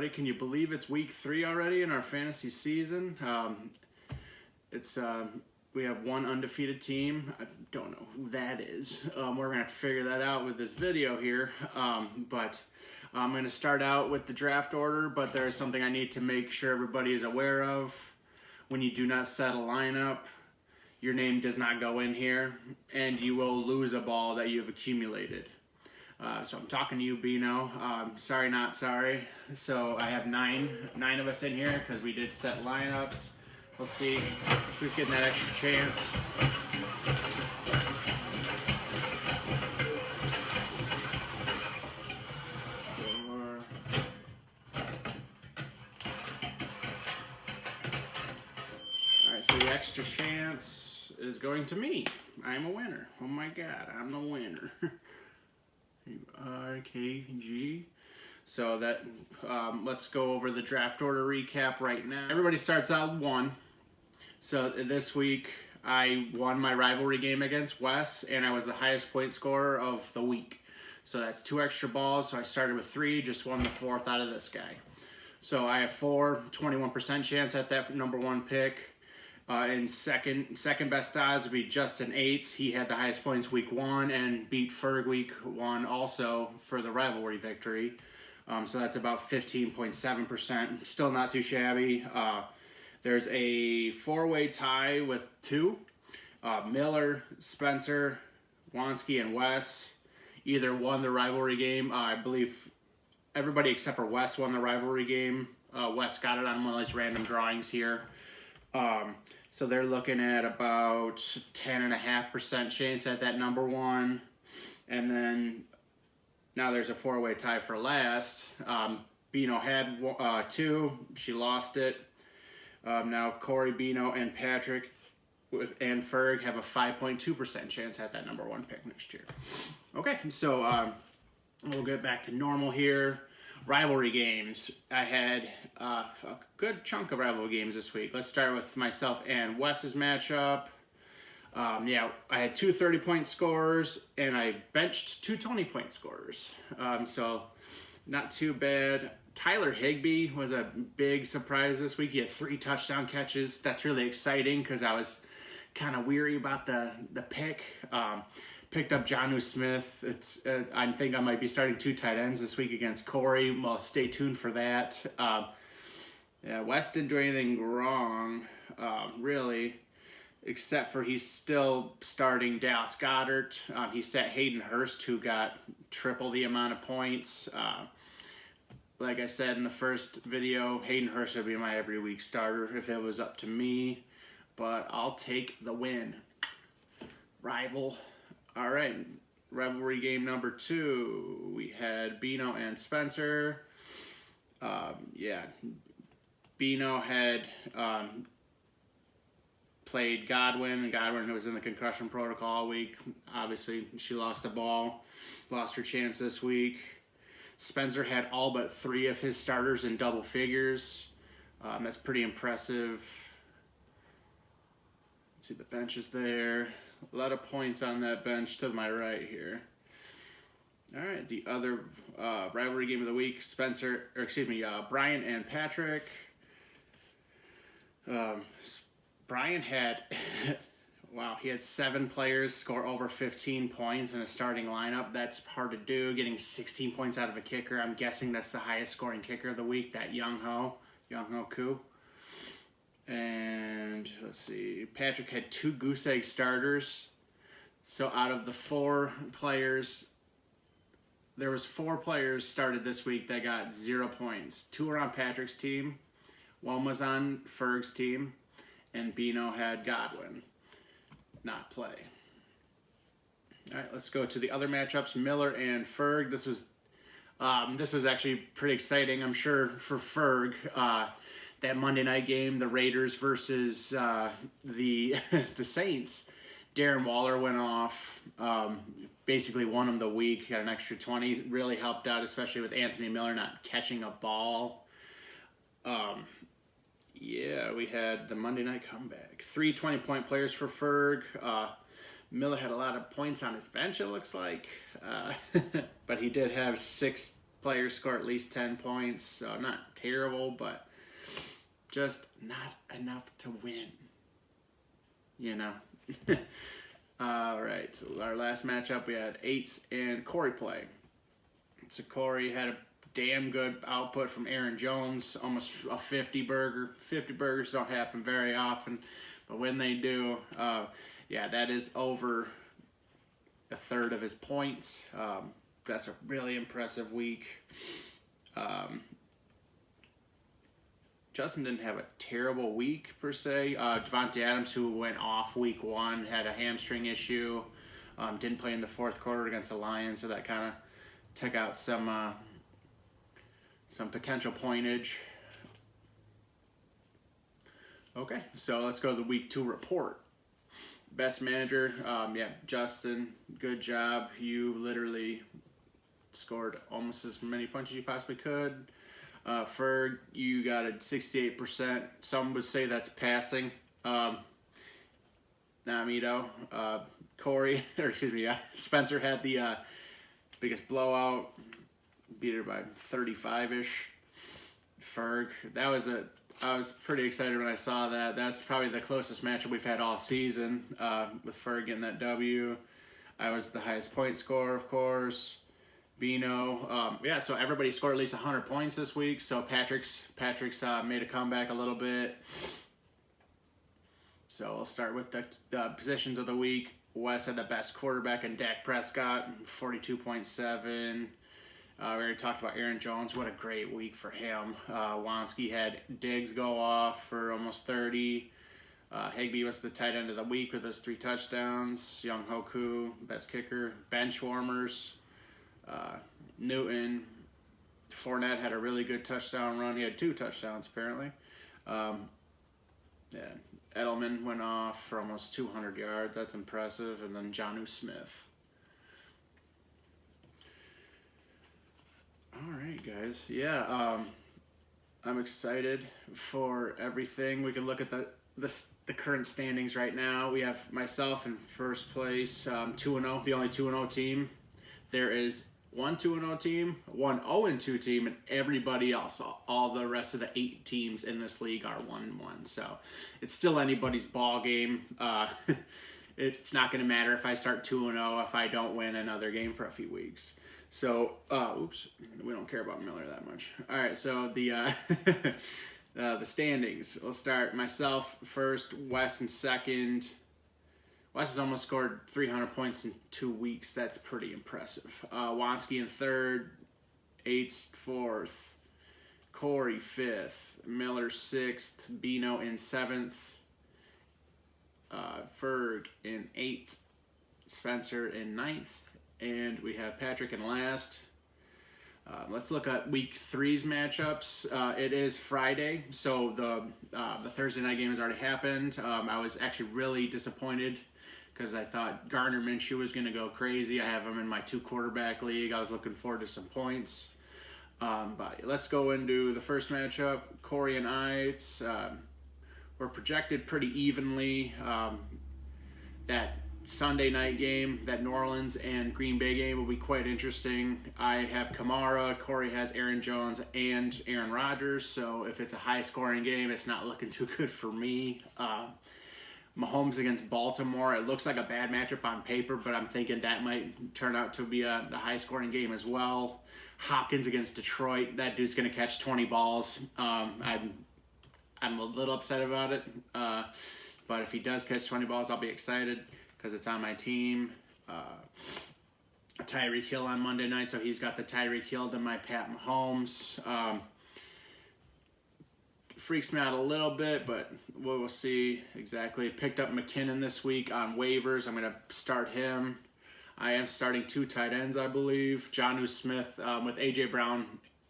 everybody. Can you believe it's week 3 already in our fantasy season? We have one undefeated team. I don't know who that is. We're going to have to figure that out with this video here. But I'm going to start out with the draft order, but there is something I need to make sure everybody is aware of. When you do not set a lineup, your name does not go in here, and you will lose a ball that you've accumulated. So I'm talking to you, Bino. Sorry, not sorry. So I have nine of us in here because we did set lineups. We'll see who's getting that extra chance. All right, so the extra chance is going to me. I'm a winner. Oh my God, I'm the winner. RKG. So that let's go over the draft order recap right now. Everybody starts out 1. So this week I won my rivalry game against Wes, and I was the highest point scorer of the week. So that's 2 extra balls. So I started with 3, just won the 4th out of this guy. So I have 21% chance at that number 1 pick. In second best odds would be Justin Aites. He had the highest points week 1 and beat Ferg week 1 also for the rivalry victory. So that's about 15.7%. Still not too shabby. There's a 4-way tie with 2. Miller, Spencer, Wansky, and Wes either won the rivalry game. I believe everybody except for Wes won the rivalry game. Wes got it on one of those random drawings here. So they're looking at about 10.5% chance at that number 1. And then now there's a 4-way tie for last. Bino had 2. She lost it. Now Corey, Bino, and Patrick and Ferg have a 5.2% chance at that number 1 pick next year. Okay, so we'll get back to normal here. Rivalry games. I had a good chunk of rivalry games this week. Let's start with myself and Wes's matchup. I had 2 30-point scorers, and I benched 2 20-point scorers. So not too bad. Tyler Higbee was a big surprise this week. He had 3 touchdown catches. That's really exciting because I was kind of weary about the pick. Picked up Jonnu Smith. I think I might be starting 2 tight ends this week against Corey. Well, stay tuned for that. Wes didn't do anything wrong, really, except for he's still starting Dallas Goedert. He set Hayden Hurst, who got triple the amount of points. Like I said in the first video, Hayden Hurst would be my every week starter if it was up to me, but I'll take the win. All right, rivalry game number 2. We had Bino and Spencer. Bino had played Godwin, and Godwin was in the concussion protocol all week. Obviously, she lost the ball, lost her chance this week. Spencer had all but 3 of his starters in double figures. That's pretty impressive. Let's see, the bench is there. A lot of points on that bench to my right here. All right, the other rivalry game of the week, Brian and Patrick. Brian had, he had 7 players score over 15 points in a starting lineup. That's hard to do, getting 16 points out of a kicker. I'm guessing that's the highest scoring kicker of the week, that Young Ho Koo. And let's see, Patrick had 2 goose egg starters. So out of the 4 players, there was 4 players started this week that got 0 points. 2 were on Patrick's team, 1 was on Ferg's team, and Bino had Godwin not play. All right, let's go to the other matchups. Miller and Ferg. This was actually pretty exciting, I'm sure, for Ferg. That Monday night game, the Raiders versus the Saints. Darren Waller went off, basically won him the week, got an extra 20. Really helped out, especially with Anthony Miller not catching a ball. We had the Monday night comeback. 3 20-point players for Ferg. Miller had a lot of points on his bench, it looks like. But he did have 6 players score at least 10 points. So not terrible, but just not enough to win. You know. All right. Our last matchup, we had Eights and Corey play. So Corey had a damn good output from Aaron Jones, almost a 50 burger. 50 burgers don't happen very often, but when they do, yeah, that is over a third of his points. That's a really impressive week. Justin didn't have a terrible week per se. Devontae Adams, who went off week 1, had a hamstring issue. Didn't play in the fourth quarter against the Lions, so that kind of took out some potential pointage. Okay, so let's go to the week 2 report. Best manager, yeah, Justin, good job. You literally scored almost as many punches as you possibly could. Ferg, you got a 68%. Some would say that's passing. Not me though. Corey, or excuse me, Spencer had the biggest blowout. Beat her by 35-ish. Ferg, I was pretty excited when I saw that. That's probably the closest matchup we've had all season, with Ferg getting that W. I was the highest point scorer, of course. Bino, yeah, so everybody scored at least 100 points this week. So Patrick's made a comeback a little bit. So we'll start with the positions of the week. Wes had the best quarterback in Dak Prescott, 42.7. We already talked about Aaron Jones. What a great week for him. Wansky had Diggs go off for almost 30. Higbee was the tight end of the week with his 3 touchdowns. Young Hoku, best kicker. Bench warmers. Newton. Fournette had a really good touchdown run. He had 2 touchdowns apparently. Yeah, Edelman went off for almost 200 yards. That's impressive. And then Jonnu Smith. All right, guys. Yeah, I'm excited for everything. We can look at the current standings right now. We have myself in first place, 2-0, the only 2-0 team. There is one 2-0 team, one 0-2 team, and everybody else, all the rest of the 8 teams in this league are 1-1. So it's still anybody's ball game. It's not going to matter if I start 2-0 if I don't win another game for a few weeks. So, oops, we don't care about Miller that much. All right, so the standings. We'll start myself first, Wes in second. Wes has almost scored 300 points in 2 weeks. That's pretty impressive. Wansky in third, Eights fourth, Corey fifth, Miller sixth, Bino in seventh, Ferg in eighth, Spencer in ninth, and we have Patrick in last. Let's look at week 3's matchups. It is Friday, so the Thursday night game has already happened. I was actually really disappointed because I thought Gardner Minshew was going to go crazy. I have him in my 2 quarterback league. I was looking forward to some points. But let's go into the first matchup. Corey and I, we're projected pretty evenly. That Sunday night game, that New Orleans and Green Bay game will be quite interesting. I have Kamara, Corey has Aaron Jones and Aaron Rodgers, so if it's a high-scoring game, it's not looking too good for me. Mahomes against Baltimore, it looks like a bad matchup on paper, but I'm thinking that might turn out to be a high-scoring game as well. Hopkins against Detroit, that dude's going to catch 20 balls. I'm a little upset about it, but if he does catch 20 balls, I'll be excited because it's on my team. Tyreek Hill on Monday night, so he's got the Tyreek Hill to my Pat Mahomes. Freaks me out a little bit, but we'll see exactly. Picked up McKinnon this week on waivers. I'm going to start him. I am starting 2 tight ends, I believe. Jonnu Smith, with A.J. Brown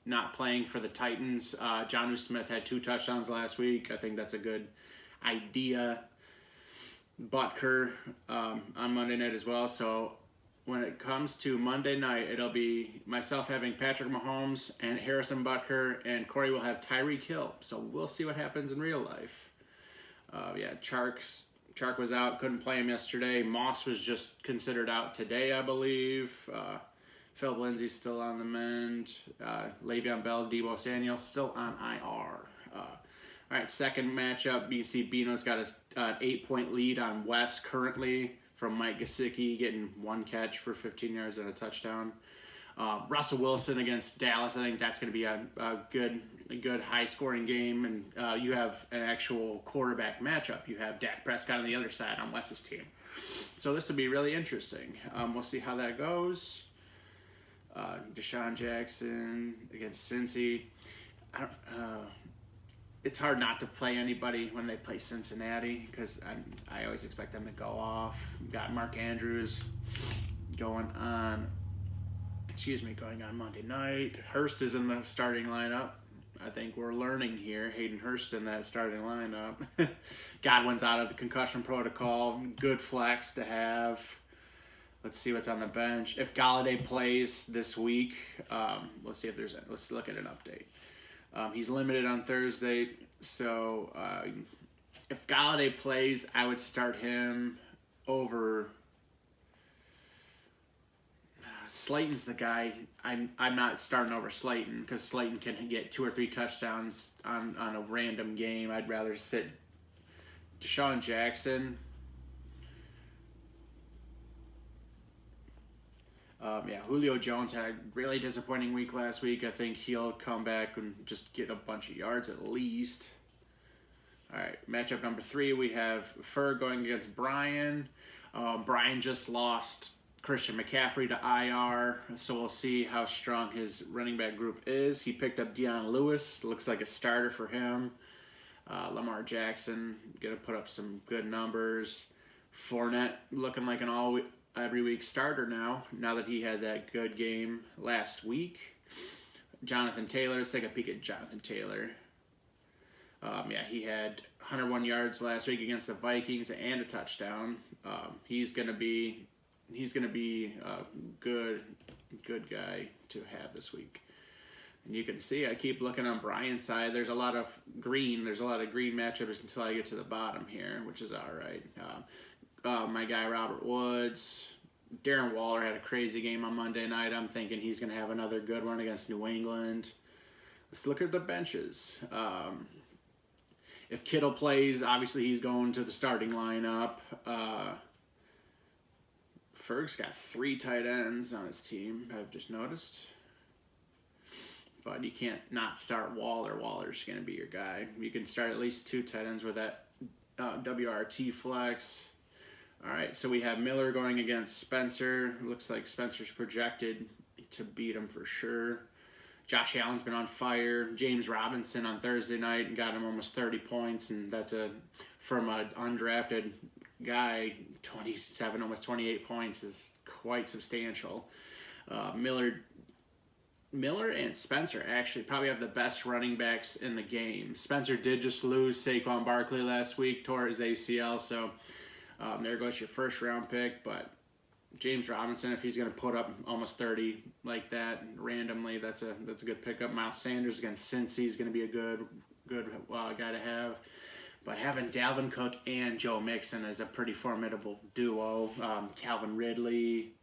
not playing for the Titans. Jonnu Smith had 2 touchdowns last week. I think that's a good idea. Butker on Monday night as well. So when it comes to Monday night, it'll be myself having Patrick Mahomes and Harrison Butker, and Corey will have Tyreek Hill. So we'll see what happens in real life. Yeah, Chark was out, couldn't play him yesterday. Moss was just considered out today, I believe. Philip Lindsay's still on the mend. Le'Veon Bell, Deebo Samuel still on IR. All right, second matchup. You see Bino's got an 8-point lead on West currently from Mike Gesicki, getting one catch for 15 yards and a touchdown. Russell Wilson against Dallas. I think that's going to be a good high-scoring game. And you have an actual quarterback matchup. You have Dak Prescott on the other side on West's team. So this will be really interesting. We'll see how that goes. Deshaun Jackson against Cincy. It's hard not to play anybody when they play Cincinnati because I always expect them to go off. We've got Mark Andrews going on Monday night. Hurst is in the starting lineup. I think we're learning here. Hayden Hurst in that starting lineup. Godwin's out of the concussion protocol. Good flex to have. Let's see what's on the bench. If Galladay plays this week, let's look at an update. He's limited on Thursday, so if Galladay plays, I would start him over. Slayton's the guy. I'm not starting over Slayton because Slayton can get 2 or 3 touchdowns on a random game. I'd rather sit Deshaun Jackson. Julio Jones had a really disappointing week last week. I think he'll come back and just get a bunch of yards at least. All right, matchup number 3, we have Fur going against Brian. Brian just lost Christian McCaffrey to IR, so we'll see how strong his running back group is. He picked up Deion Lewis. Looks like a starter for him. Lamar Jackson going to put up some good numbers. Fournette looking like an every week starter now that he had that good game last week. Jonathan Taylor, let's take a peek at Jonathan Taylor. He had 101 yards last week against the Vikings and a touchdown. He's gonna be a good guy to have this week. And you can see I keep looking on Brian's side. There's a lot of green. There's a lot of green matchups until I get to the bottom here, which is all right. My guy Robert Woods. Darren Waller had a crazy game on Monday night. I'm thinking he's going to have another good one against New England. Let's look at the benches. If Kittle plays, obviously he's going to the starting lineup. Ferg's got 3 tight ends on his team, I've just noticed. But you can't not start Waller. Waller's going to be your guy. You can start at least 2 tight ends with that WRT flex. All right, so we have Miller going against Spencer. Looks like Spencer's projected to beat him for sure. Josh Allen's been on fire. James Robinson on Thursday night and got him almost 30 points, and that's from an undrafted guy. 27, almost 28 points is quite substantial. Miller and Spencer actually probably have the best running backs in the game. Spencer did just lose Saquon Barkley last week, tore his ACL, so there goes your first round pick. But James Robinson, if he's going to put up almost 30 like that randomly, that's a good pickup. Miles Sanders against Cincy is going to be a good guy to have. But having Dalvin Cook and Joe Mixon is a pretty formidable duo. Calvin Ridley,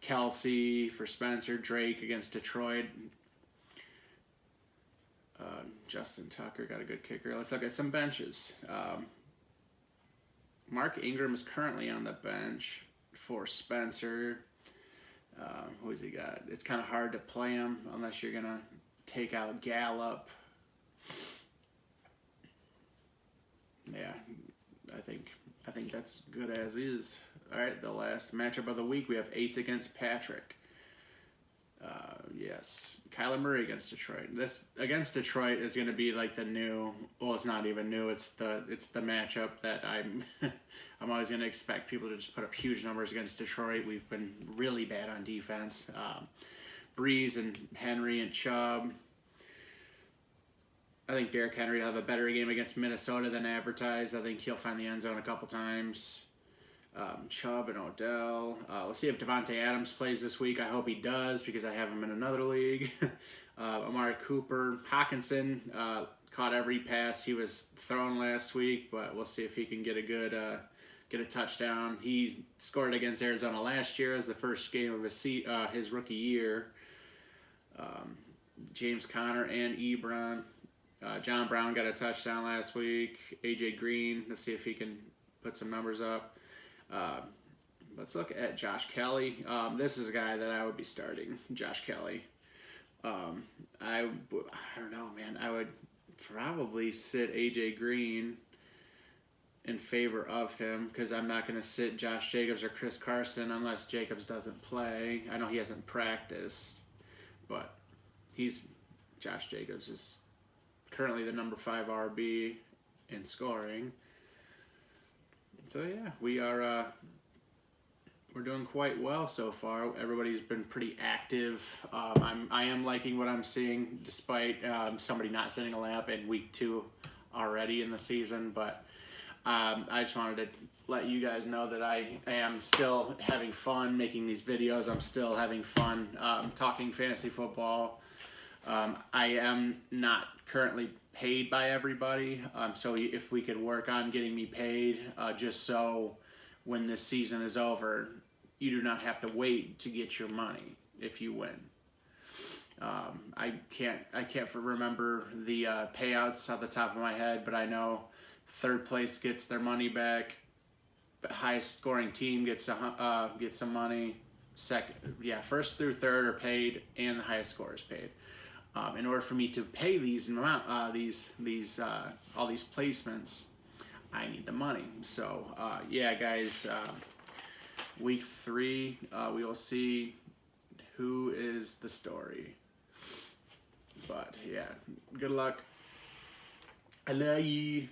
Kelsey for Spencer, Drake against Detroit. Justin Tucker got a good kicker. Let's look at some benches. Mark Ingram is currently on the bench for Spencer. Who has he got? It's kind of hard to play him unless you're going to take out Gallup. Yeah, I think that's good as is. All right, the last matchup of the week, we have 8s against Patrick. Yes, Kyler Murray against Detroit. This against Detroit is going to be like the new. Well, it's not even new. It's the matchup that I'm always going to expect people to just put up huge numbers against Detroit. We've been really bad on defense. Breeze and Henry and Chubb. I think Derrick Henry will have a better game against Minnesota than advertised. I think he'll find the end zone a couple times. Chubb and Odell. We'll see if Devontae Adams plays this week. I hope he does because I have him in another league. Amari Cooper. Hawkinson caught every pass he was thrown last week, but we'll see if he can get a get a touchdown. He scored against Arizona last year as the first game of his rookie year. James Conner and Ebron. John Brown got a touchdown last week. A.J. Green, let's see if he can put some numbers up. Let's look at Josh Kelly. This is a guy that I would be starting, Josh Kelly. I don't know, man. I would probably sit A.J. Green in favor of him because I'm not going to sit Josh Jacobs or Chris Carson unless Jacobs doesn't play. I know he hasn't practiced, but Josh Jacobs is currently the number 5 RB in scoring. So yeah, we're doing quite well so far. Everybody's been pretty active. I am liking what I'm seeing, despite somebody not setting a layup in week 2 already in the season. But I just wanted to let you guys know that I am still having fun making these videos. I'm still having fun talking fantasy football. I am not currently paid by everybody, so if we could work on getting me paid, just so when this season is over, you do not have to wait to get your money if you win. I can't remember the payouts off the top of my head, but I know third place gets their money back. The highest scoring team gets some money. First through third are paid, and the highest score is paid. In order for me to pay all these placements, I need the money. So yeah, guys, week 3, we will see who is the story. But yeah, good luck. I love you.